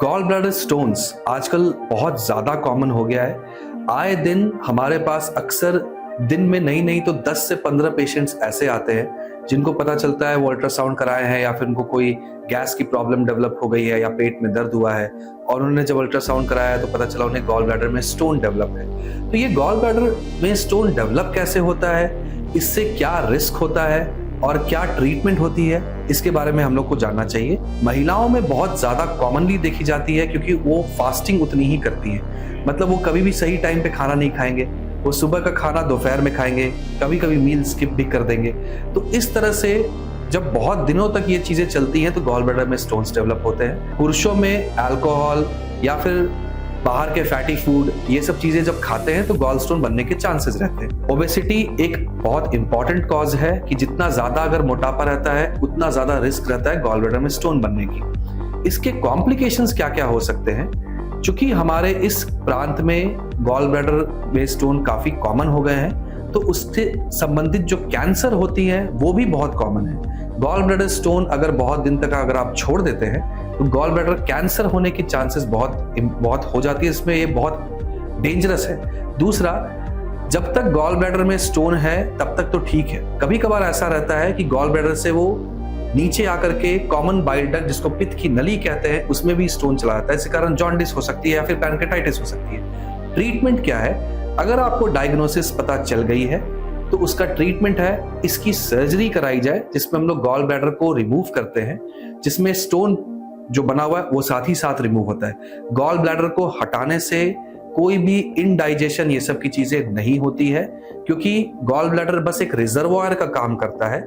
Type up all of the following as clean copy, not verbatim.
Gall bladder stones आजकल बहुत ज़्यादा कॉमन हो गया है। आए दिन हमारे पास अक्सर दिन में नहीं तो 10 से 15 पेशेंट्स ऐसे आते हैं जिनको पता चलता है वो अल्ट्रासाउंड कराए हैं या फिर उनको कोई गैस की प्रॉब्लम डेवलप हो गई है या पेट में दर्द हुआ है और उन्होंने जब अल्ट्रासाउंड कराया तो पता चला उन्हें गॉल ब्लैडर में स्टोन डेवलप है। तो ये गॉल ब्लैडर में स्टोन डेवलप कैसे होता है, इससे क्या रिस्क होता है और क्या ट्रीटमेंट होती है, इसके बारे में हम लोग को जानना चाहिए। महिलाओं में बहुत ज़्यादा कॉमनली देखी जाती है क्योंकि वो फास्टिंग उतनी ही करती हैं। मतलब वो कभी भी सही टाइम पे खाना नहीं खाएंगे, वो सुबह का खाना दोपहर में खाएंगे, कभी कभी मील स्किप भी कर देंगे। तो इस तरह से जब बहुत दिनों तक ये चीज़ें चलती हैं तो गॉल ब्लैडर में स्टोन्स डेवलप होते हैं। पुरुषों में अल्कोहल या फिर बाहर के फैटी फूड, ये सब चीजें जब खाते हैं तो गॉल स्टोन बनने के चांसेस रहते हैं। ओबेसिटी एक बहुत इंपॉर्टेंट कॉज है कि जितना ज्यादा अगर मोटापा रहता है उतना ज्यादा रिस्क रहता है गॉल ब्लैडर में स्टोन बनने की। इसके कॉम्प्लिकेशंस क्या क्या हो सकते हैं? चूंकि हमारे इस प्रांत में गॉल ब्लैडर में स्टोन काफी कॉमन हो गए हैं तो उससे संबंधित जो कैंसर होती है वो भी बहुत कॉमन है। गॉल ब्लैडर स्टोन अगर बहुत दिन तक अगर आप छोड़ देते हैं तो गॉल ब्लैडर कैंसर होने की चांसेस बहुत हो जाती है। इसमें ये बहुत डेंजरस है। दूसरा, जब तक गॉल ब्लैडर में स्टोन है तब तक तो ठीक है। कभी कभार ऐसा रहता है कि गॉल ब्लैडर से वो नीचे आकर के कॉमन बाइल डक्ट, जिसको पित्त की नली कहते हैं, उसमें भी स्टोन चला जाता है। इसके कारण जॉन्डिस हो सकती है या फिर पैनक्रेटाइटिस हो सकती है। ट्रीटमेंट क्या है? अगर आपको डायग्नोसिस पता चल गई है तो उसका ट्रीटमेंट है इसकी सर्जरी कराई जाए, जिसमें हम लोग गॉल ब्लैडर को रिमूव करते हैं, जिसमें स्टोन जो बना हुआ है वो साथ ही साथ रिमूव होता है। गॉल ब्लैडर को हटाने से कोई भी इनडाइजेशन ये सब की चीजें नहीं होती है क्योंकि गॉल ब्लैडर बस एक रिजर्वॉयर का काम करता है।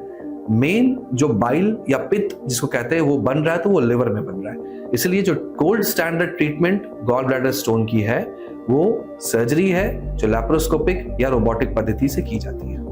मेन जो बाइल या पित्त जिसको कहते हैं वो बन रहा है तो वो लिवर में बन रहा है। इसलिए जो gold standard treatment gall bladder stone की है वो सर्जरी है जो लैप्रोस्कोपिक या रोबोटिक पद्धति से की जाती है।